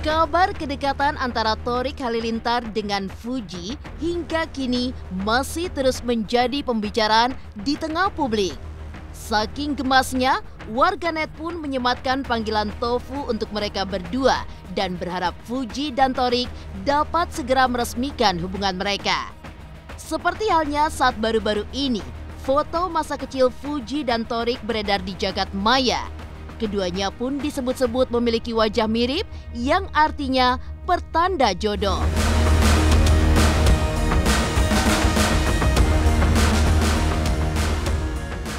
Kabar kedekatan antara Torik Halilintar dengan Fuji hingga kini masih terus menjadi pembicaraan di tengah publik. Saking gemasnya, warganet pun menyematkan panggilan tofu untuk mereka berdua dan berharap Fuji dan Torik dapat segera meresmikan hubungan mereka. Seperti halnya saat baru-baru ini, foto masa kecil Fuji dan Torik beredar di jagat maya. Keduanya pun disebut-sebut memiliki wajah mirip yang artinya pertanda jodoh.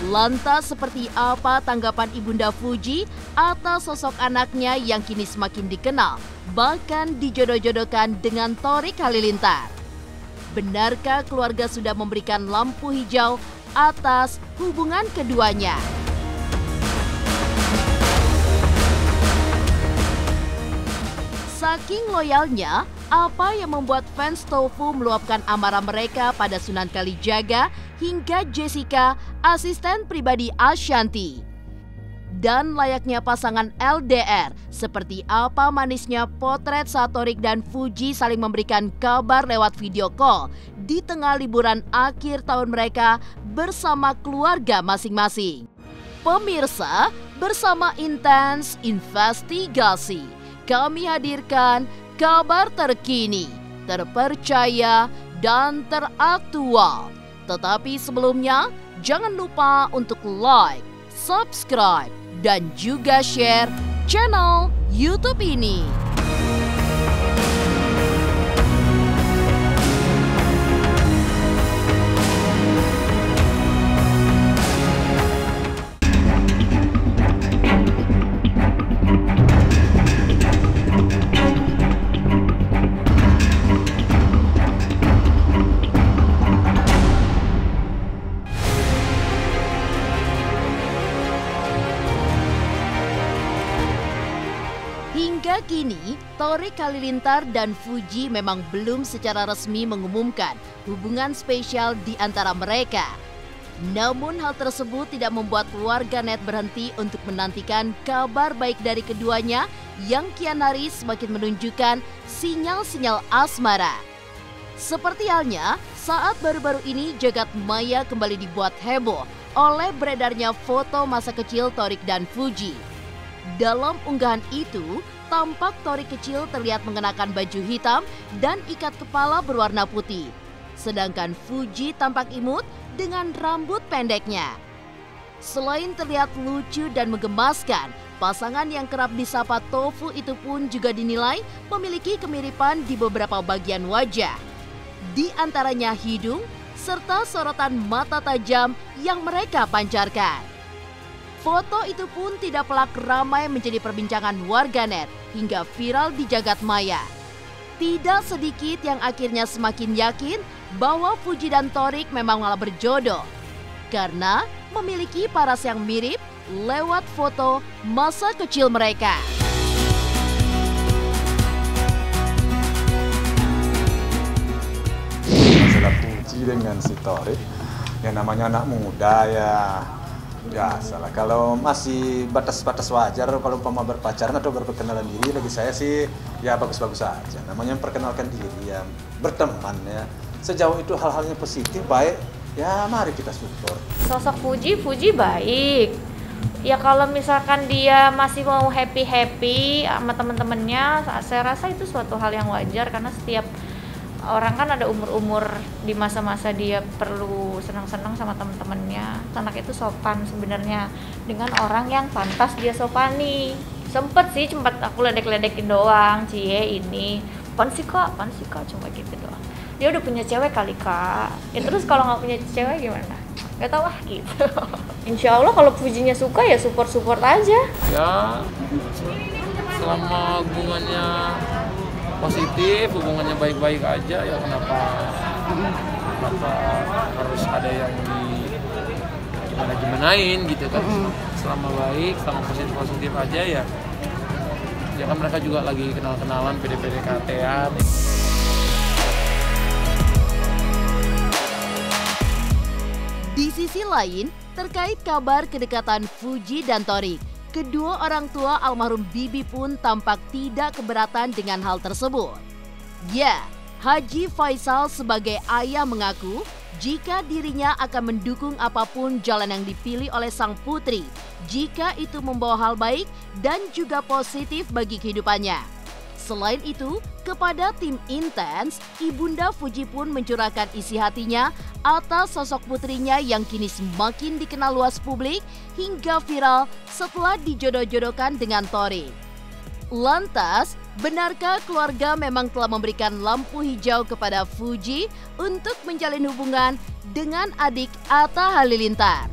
Lantas seperti apa tanggapan Ibunda Fuji atas sosok anaknya yang kini semakin dikenal, bahkan dijodoh-jodohkan dengan Torik Halilintar? Benarkah keluarga sudah memberikan lampu hijau atas hubungan keduanya? Saking loyalnya, apa yang membuat fans tofu meluapkan amarah mereka pada Sunan Kalijaga hingga Jessica, asisten pribadi Ashanty? Dan layaknya pasangan LDR, seperti apa manisnya potret saat Torik dan Fuji saling memberikan kabar lewat video call di tengah liburan akhir tahun mereka bersama keluarga masing-masing. Pemirsa, bersama Intens Investigasi, kami hadirkan kabar terkini, terpercaya, dan teraktual. Tetapi sebelumnya, jangan lupa untuk like, subscribe, dan juga share channel YouTube ini. Hingga kini, Torik Halilintar dan Fuji memang belum secara resmi mengumumkan hubungan spesial di antara mereka. Namun hal tersebut tidak membuat warganet berhenti untuk menantikan kabar baik dari keduanya yang kian hari semakin menunjukkan sinyal-sinyal asmara. Seperti halnya saat baru-baru ini jagat maya kembali dibuat heboh oleh beredarnya foto masa kecil Torik dan Fuji. Dalam unggahan itu, tampak Torik kecil terlihat mengenakan baju hitam dan ikat kepala berwarna putih. Sedangkan Fuji tampak imut dengan rambut pendeknya. Selain terlihat lucu dan menggemaskan, pasangan yang kerap disapa tofu itu pun juga dinilai memiliki kemiripan di beberapa bagian wajah. Di antaranya hidung, serta sorotan mata tajam yang mereka pancarkan. Foto itu pun tidak pelak ramai menjadi perbincangan warganet hingga viral di jagat maya. Tidak sedikit yang akhirnya semakin yakin bahwa Fuji dan Torik memang malah berjodoh karena memiliki paras yang mirip lewat foto masa kecil mereka. Masalah Fuji dengan si Torik, yang namanya anak muda ya biasalah. Kalau masih batas-batas wajar, kalau umpama berpacaran atau berperkenalan diri, bagi saya sih ya bagus-bagus saja. Namanya memperkenalkan diri, ya berteman ya. Sejauh itu hal-halnya positif, baik, ya mari kita support. Sosok Fuji baik. Ya kalau misalkan dia masih mau happy-happy sama teman-temannya, saya rasa itu suatu hal yang wajar karena setiap orang kan ada umur-umur di masa-masa dia perlu senang-senang sama teman-temannya. Anak itu sopan sebenarnya dengan orang yang pantas dia sopani. Sempet sih sempat aku ledek-ledekin doang, cie ini pan sih kak cuma gitu doang. Dia udah punya cewek kali kak. Ya terus kalau nggak punya cewek gimana? Gak tau gitu. Insya Allah kalau Fujinya suka ya support aja. Ya selama hubungannya positif, hubungannya baik-baik aja, ya kenapa harus ada yang gimanain gitu kan. Selama baik, selama positif aja ya kan mereka juga lagi kenal-kenalan, PDKT-an. Di sisi lain, terkait kabar kedekatan Fuji dan Torik, Kedua orang tua almarhum Bibi pun tampak tidak keberatan dengan hal tersebut. Ya, Haji Faisal sebagai ayah mengaku jika dirinya akan mendukung apapun jalan yang dipilih oleh sang putri jika itu membawa hal baik dan juga positif bagi kehidupannya. Selain itu, kepada tim Intens, Ibunda Fuji pun mencurahkan isi hatinya atas sosok putrinya yang kini semakin dikenal luas publik hingga viral setelah dijodoh-jodohkan dengan Thorik. Lantas, benarkah keluarga memang telah memberikan lampu hijau kepada Fuji untuk menjalin hubungan dengan adik Atta Halilintar?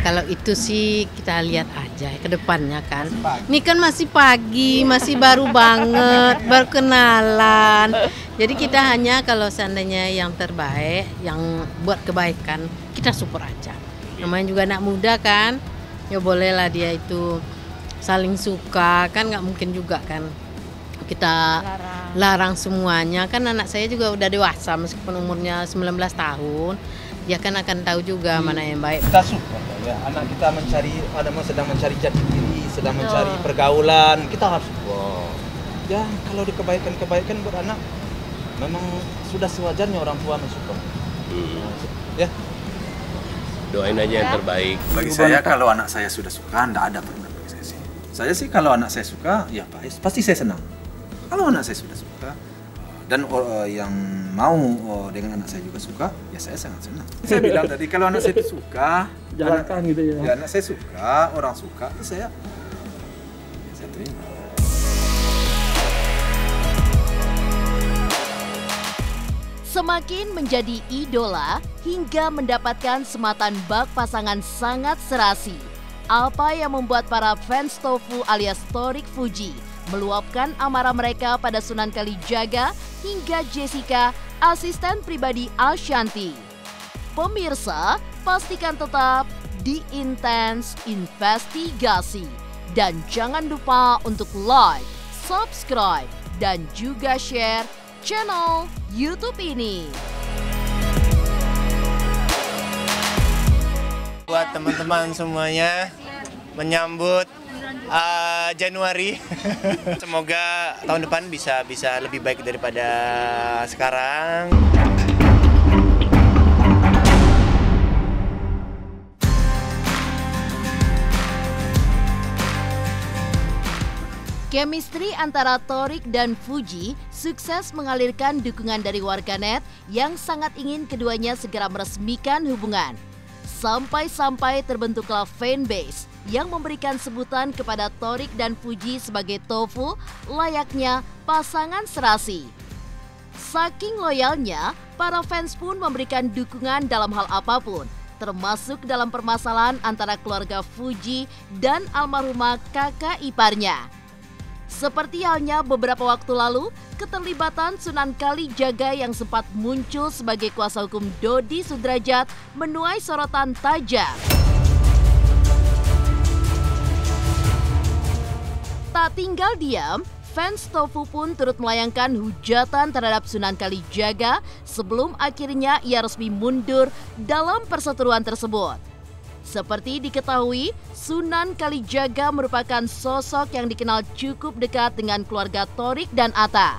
Kalau itu sih kita lihat aja ke depannya kan. Ini kan masih pagi, masih baru banget, baru kenalan. Jadi kita hanya kalau seandainya yang terbaik, yang buat kebaikan, kita support aja. Namanya juga anak muda kan, ya bolehlah dia itu saling suka, kan nggak mungkin juga kan kita larang semuanya. Kan anak saya juga udah dewasa meskipun umurnya 19 tahun. Dia kan akan tahu juga mana yang baik. Kita support ya, anak kita sedang mencari jati diri, sedang mencari pergaulan, kita harus support. Ya kalau di kebaikan buat anak, memang sudah sewajarnya orang tua mensupport. Ya. Doain aja yang terbaik. Bagi saya kalau anak saya sudah suka, enggak ada problem bagi saya sih. Saya sih kalau anak saya suka, ya pasti saya senang. Kalau anak saya sudah suka, dan yang mau dengan anak saya juga suka, ya saya sangat senang. Saya bilang tadi kalau anak saya itu suka, jalankan gitu ya. Ya anak saya suka, orang suka, ya saya terima. Semakin menjadi idola hingga mendapatkan sematan bak pasangan sangat serasi. Apa yang membuat para fans Tofu alias Thorik Fuji meluapkan amarah mereka pada Sunan Kalijaga hingga Jessica, asisten pribadi Ashanti. Pemirsa, pastikan tetap di Intens Investigasi. Dan jangan lupa untuk like, subscribe, dan juga share channel YouTube ini. Buat teman-teman semuanya menyambut Januari, semoga tahun depan bisa lebih baik daripada sekarang. Chemistry antara Thorik dan Fuji sukses mengalirkan dukungan dari warganet yang sangat ingin keduanya segera meresmikan hubungan. Sampai-sampai terbentuklah fanbase yang memberikan sebutan kepada Thorik dan Fuji sebagai Tofu layaknya pasangan serasi. Saking loyalnya, para fans pun memberikan dukungan dalam hal apapun, termasuk dalam permasalahan antara keluarga Fuji dan almarhumah kakak iparnya. Seperti halnya beberapa waktu lalu, keterlibatan Sunan Kalijaga yang sempat muncul sebagai kuasa hukum Dodi Sudrajat menuai sorotan tajam. Tak tinggal diam, fans Tofu pun turut melayangkan hujatan terhadap Sunan Kalijaga sebelum akhirnya ia resmi mundur dalam perseteruan tersebut. Seperti diketahui, Sunan Kalijaga merupakan sosok yang dikenal cukup dekat dengan keluarga Thorik dan Atta.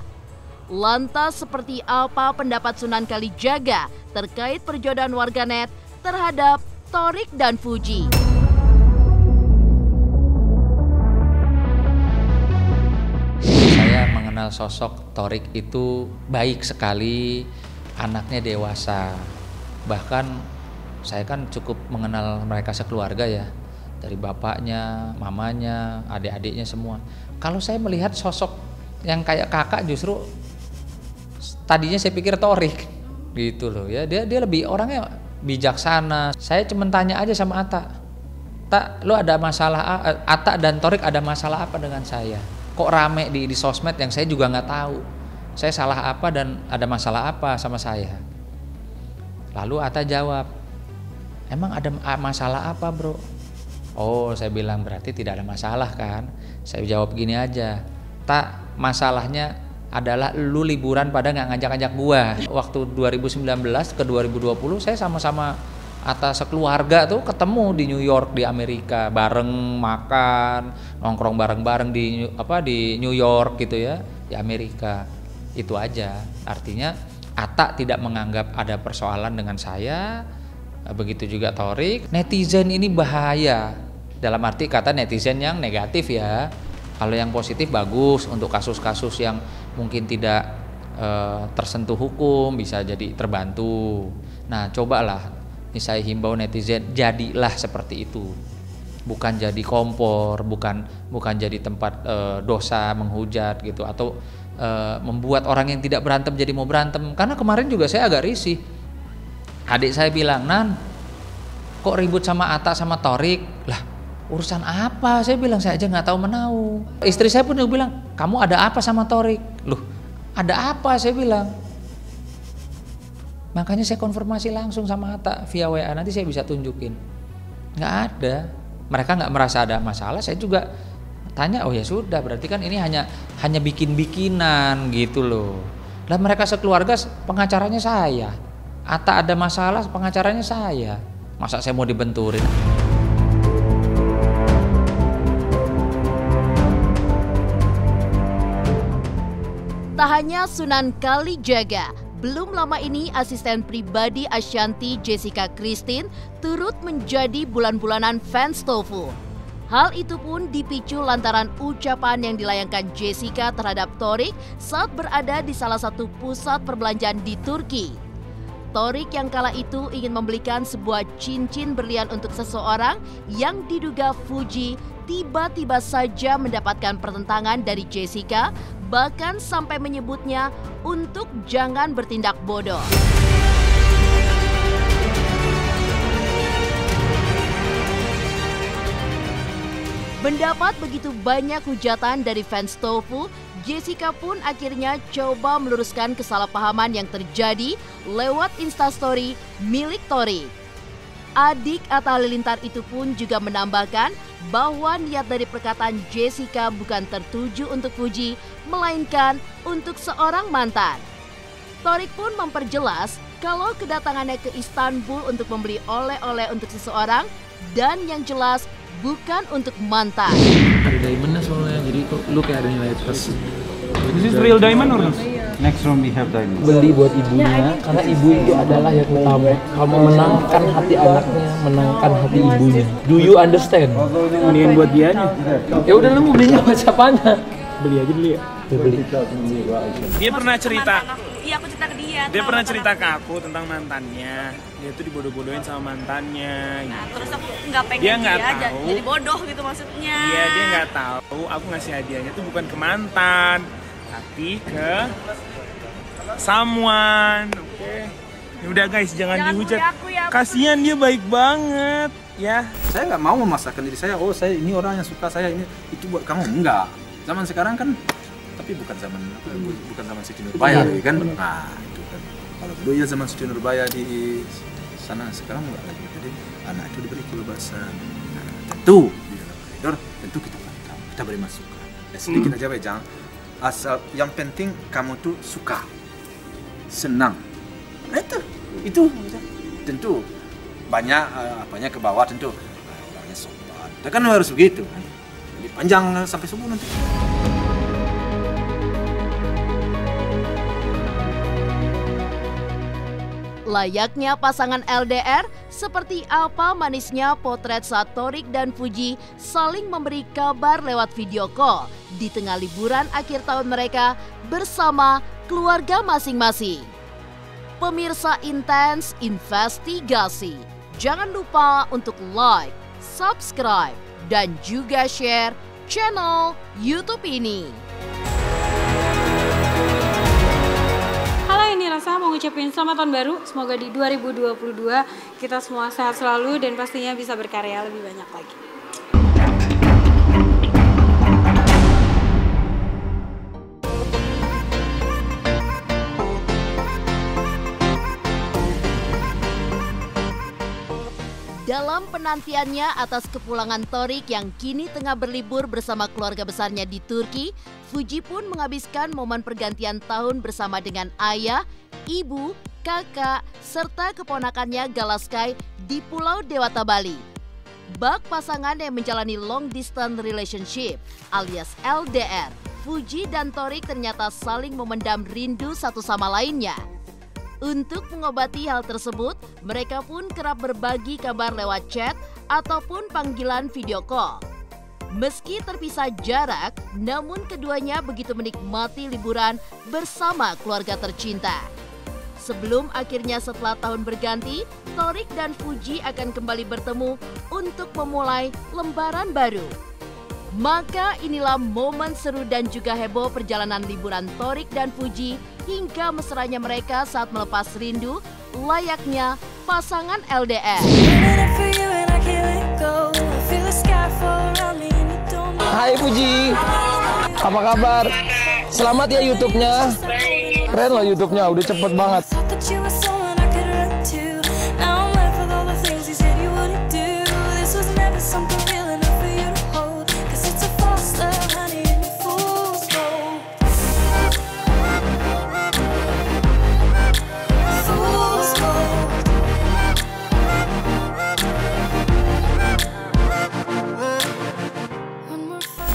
Lantas seperti apa pendapat Sunan Kalijaga terkait perjodohan warganet terhadap Thorik dan Fuji? Saya mengenal sosok Thorik itu baik sekali, anaknya dewasa. Bahkan saya kan cukup mengenal mereka sekeluarga ya, dari bapaknya, mamanya, adik-adiknya semua. Kalau saya melihat sosok yang kayak kakak justru tadinya saya pikir Thorik gitu loh ya. Dia lebih orangnya bijaksana. Saya cuma tanya aja sama Atta, "Tak, lu ada masalah Atta dan Thorik ada masalah apa dengan saya? Kok rame di sosmed yang saya juga nggak tahu. Saya salah apa dan ada masalah apa sama saya?" Lalu Atta jawab, "Emang ada masalah apa, bro?" Oh, saya bilang berarti tidak ada masalah kan. Saya jawab gini aja, "Tak, masalahnya adalah lu liburan pada nggak ngajak-ngajak gua. Waktu 2019 ke 2020 saya sama-sama Atta sekeluarga tuh ketemu di New York, di Amerika, bareng makan, nongkrong bareng-bareng di New York gitu ya, di Amerika. Itu aja. Artinya Atta tidak menganggap ada persoalan dengan saya, begitu juga Thorik. Netizen ini bahaya, dalam arti kata netizen yang negatif ya. Kalau yang positif bagus untuk kasus-kasus yang mungkin tidak tersentuh hukum, bisa jadi terbantu. Nah, cobalah saya himbau netizen, jadilah seperti itu, bukan jadi kompor, bukan jadi tempat dosa menghujat gitu, atau membuat orang yang tidak berantem jadi mau berantem. Karena kemarin juga saya agak risih, adik saya bilang, Nan kok ribut sama Atta sama Thorik, lah urusan apa? Saya bilang saya aja nggak tahu menau. Istri saya pun juga bilang, kamu ada apa sama Thorik? Loh, ada apa? Saya bilang. Makanya saya konfirmasi langsung sama Atta via WA, nanti saya bisa tunjukin. Nggak ada. Mereka nggak merasa ada masalah, saya juga tanya, oh ya sudah, berarti kan ini hanya bikin-bikinan gitu loh. Lah mereka sekeluarga pengacaranya saya. Atta ada masalah, pengacaranya saya. Masa saya mau dibenturin? Tak hanya Sunan Kalijaga, belum lama ini asisten pribadi Ashanti Jessica Christine turut menjadi bulan-bulanan fans Tofu. Hal itu pun dipicu lantaran ucapan yang dilayangkan Jessica terhadap Thorik saat berada di salah satu pusat perbelanjaan di Turki. Thorik yang kala itu ingin membelikan sebuah cincin berlian untuk seseorang yang diduga Fuji, tiba-tiba saja mendapatkan pertentangan dari Jessica, bahkan sampai menyebutnya untuk jangan bertindak bodoh. Mendapat begitu banyak hujatan dari fans Tofu, Jessica pun akhirnya coba meluruskan kesalahpahaman yang terjadi lewat Instastory milik Thorik. Adik Atta Halilintar itu pun juga menambahkan bahwa niat dari perkataan Jessica bukan tertuju untuk Fuji, melainkan untuk seorang mantan. Thorik pun memperjelas kalau kedatangannya ke Istanbul untuk membeli oleh-oleh untuk seseorang dan yang jelas bukan untuk mantan. Ada diamondnya soalnya, jadi lu kayak ada nilai plus. This is real diamond or not? Next room we have diamond. Beli buat ibunya, karena ibu itu adalah yang utama. Kamu menangkan hati anaknya, menangkan hati ibunya. Do you understand? Mendingan buat dia aja. Ya udah, lu mau belinya buat siapanya? Beli aja dulu ya. Beli. Dia pernah cerita. Iya, aku cerita ke dia. Dia pernah cerita ke aku tentang mantannya. Dia tuh dibodoh-bodohin sama mantannya. Nah, terus aku nggak pengen dia nggak tahu. Jadi bodoh gitu maksudnya. Iya, dia nggak tahu. Aku ngasih hadiahnya tuh bukan ke mantan, tapi ke someone. Oke. Ya udah guys, jangan dihujat. Ya, kasihan, dia baik banget, ya. Saya nggak mau memasakkan diri saya. Oh, saya ini orang yang suka saya ini. Itu buat kamu, enggak. Zaman sekarang kan, tapi bukan zaman Siti Nurbaya kan. Nah, itu kan. Kalau dulu ya zaman Siti Nurbaya di sana, sekarang enggak lagi. Jadi anak itu diberi kebebasan. Nah, tentu di dalam koridor, tentu kita pantau, kita beri masukan. Ya, sedikit aja, jangan. Asal yang penting kamu tuh suka, senang. Nah, itu tentu banyak apanya ke bawah, tentu orangnya sopan. Kita kan harus begitu kan. Jadi panjang sampai subuh nanti. Layaknya pasangan LDR, seperti apa manisnya potret saat Thorik dan Fuji saling memberi kabar lewat video call di tengah liburan akhir tahun mereka bersama keluarga masing-masing. Pemirsa Intens Investigasi, jangan lupa untuk like, subscribe, dan juga share channel YouTube ini. Halo, ini Rasa mau ngucapin selamat tahun baru. Semoga di 2022 kita semua sehat selalu dan pastinya bisa berkarya lebih banyak lagi. Dalam penantiannya atas kepulangan Thorik yang kini tengah berlibur bersama keluarga besarnya di Turki, Fuji pun menghabiskan momen pergantian tahun bersama dengan ayah, ibu, kakak, serta keponakannya Galaskai di Pulau Dewata, Bali. Bak pasangan yang menjalani long distance relationship alias LDR, Fuji dan Thorik ternyata saling memendam rindu satu sama lainnya. Untuk mengobati hal tersebut, mereka pun kerap berbagi kabar lewat chat ataupun panggilan video call. Meski terpisah jarak, namun keduanya begitu menikmati liburan bersama keluarga tercinta. Sebelum akhirnya setelah tahun berganti, Thorik dan Fuji akan kembali bertemu untuk memulai lembaran baru. Maka inilah momen seru dan juga heboh perjalanan liburan Thorik dan Fuji hingga mesranya mereka saat melepas rindu layaknya pasangan LDR. Hai Fuji, apa kabar? Selamat ya YouTube-nya. Keren loh YouTube-nya, udah cepet banget.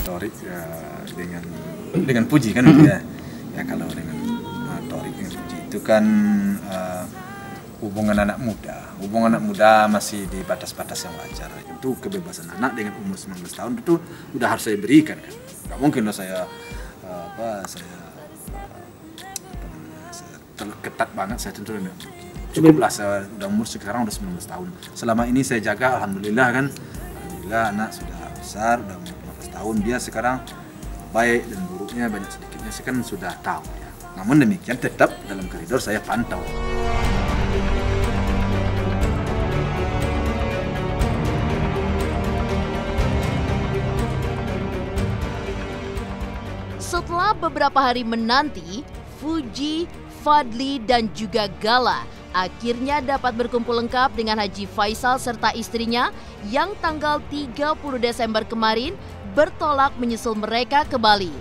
Thorik ya, dengan Fuji kan ya. Ya kalau dengan Thorik dengan Fuji itu kan hubungan anak muda masih di batas-batas yang wajar. Itu kebebasan anak dengan umur 19 tahun itu udah harus saya berikan kan. Nggak mungkin loh saya ketat banget, saya tentu enggak. Cukuplah saya udah umur sekarang udah 19 tahun. Selama ini saya jaga, alhamdulillah kan. Alhamdulillah anak sudah besar, udah umur 15 tahun. Dia sekarang baik dan buruknya banyak sedikitnya saya kan sudah tahu ya. Namun demikian tetap dalam koridor saya pantau. Setelah beberapa hari menanti, Fuji, Fadli, dan juga Gala akhirnya dapat berkumpul lengkap dengan Haji Faisal serta istrinya yang tanggal 30 Desember kemarin bertolak menyusul mereka ke Bali.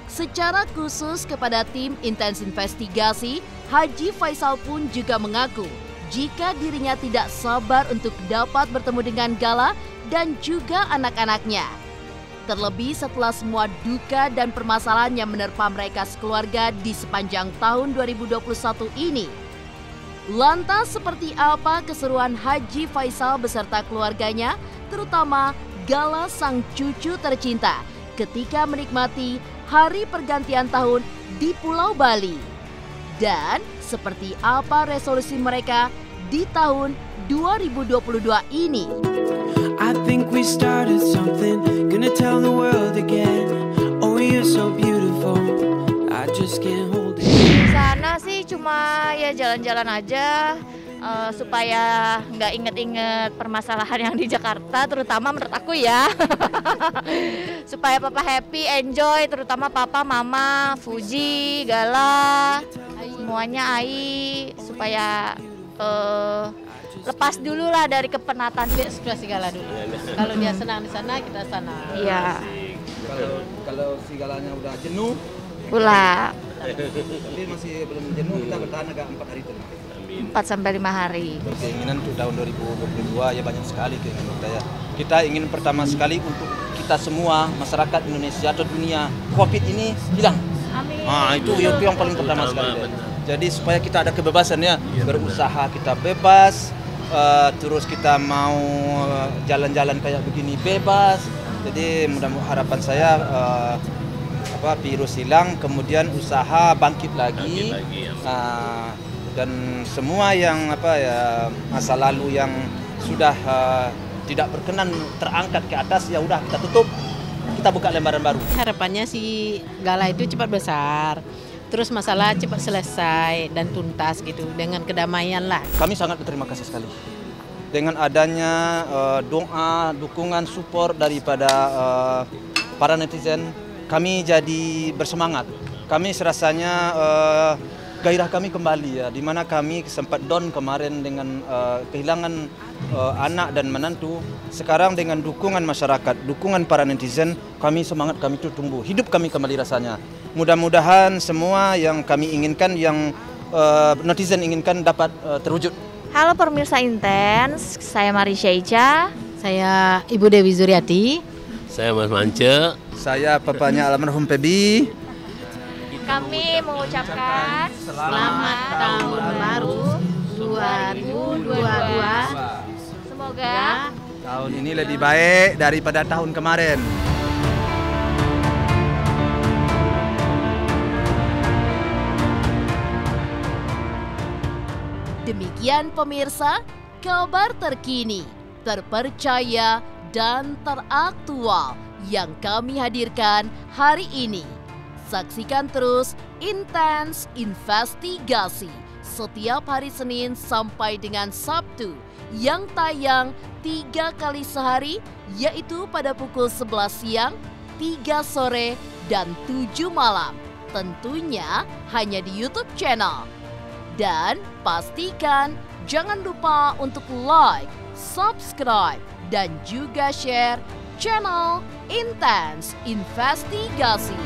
Secara khusus kepada tim intens investigasi, Haji Faisal pun juga mengaku jika dirinya tidak sabar untuk dapat bertemu dengan Gala dan juga anak-anaknya. Terlebih setelah semua duka dan permasalahan yang menerpa mereka sekeluarga di sepanjang tahun 2021 ini. Lantas seperti apa keseruan Haji Faisal beserta keluarganya, terutama Gala sang cucu tercinta ketika menikmati hari pergantian tahun di Pulau Bali? Dan seperti apa resolusi mereka di tahun 2022 ini? I think we started something, gonna tell the world again. Oh, you're so beautiful, I just can't hold it. Sana sih cuma ya jalan-jalan aja supaya nggak inget-inget permasalahan yang di Jakarta, terutama menurut aku ya. Supaya papa happy, enjoy, terutama papa, mama, Fuji, Gala, semuanya Ai, supaya lepas dulu lah dari kepenatan. Sudah Gala dulu. Kalau dia senang di sana, kita sana. Iya. Kalau si Galanya udah jenuh, pulang. tapi masih belum jenuh, kita bertahan agak 4 hari itu. 4-5 hari. Keinginan untuk tahun 2022 ya banyak sekali keinginan kita ya. Kita ingin pertama sekali untuk kita semua masyarakat Indonesia atau dunia COVID ini hilang. Amin. Nah, itu yang paling pertama sekali. Jadi supaya kita ada kebebasan ya, berusaha kita bebas, terus kita mau jalan-jalan kayak begini bebas. Jadi mudah-mudahan harapan saya virus hilang, kemudian usaha bangkit lagi. Dan semua yang masa lalu yang sudah tidak berkenan terangkat ke atas ya udah kita tutup, kita buka lembaran baru. Harapannya si Gala itu cepat besar, terus masalah cepat selesai dan tuntas gitu dengan kedamaian lah. Kami sangat berterima kasih sekali dengan adanya doa, dukungan, support daripada para netizen. Kami jadi bersemangat. Kami serasanya gairah kami kembali ya, di mana kami sempat down kemarin dengan kehilangan anak dan menantu. Sekarang dengan dukungan masyarakat, dukungan para netizen, semangat kami itu tumbuh, hidup kami kembali rasanya. Mudah-mudahan semua yang kami inginkan, yang netizen inginkan dapat terwujud. Halo pemirsa Intens, saya Marisha Ica. Saya Ibu Dewi Zuriati. Saya Mas Mance. Saya papanya almarhum Pebi. Kami mengucapkan Selamat Tahun Baru 2022. Semoga tahun ini lebih baik daripada tahun kemarin. Demikian pemirsa, kabar terkini, terpercaya, dan teraktual yang kami hadirkan hari ini. Saksikan terus Intens Investigasi setiap hari Senin sampai dengan Sabtu yang tayang 3 kali sehari, yaitu pada pukul 11 siang, 3 sore, dan 7 malam. Tentunya hanya di YouTube channel. Dan pastikan jangan lupa untuk like, subscribe, dan juga share channel Intens Investigasi.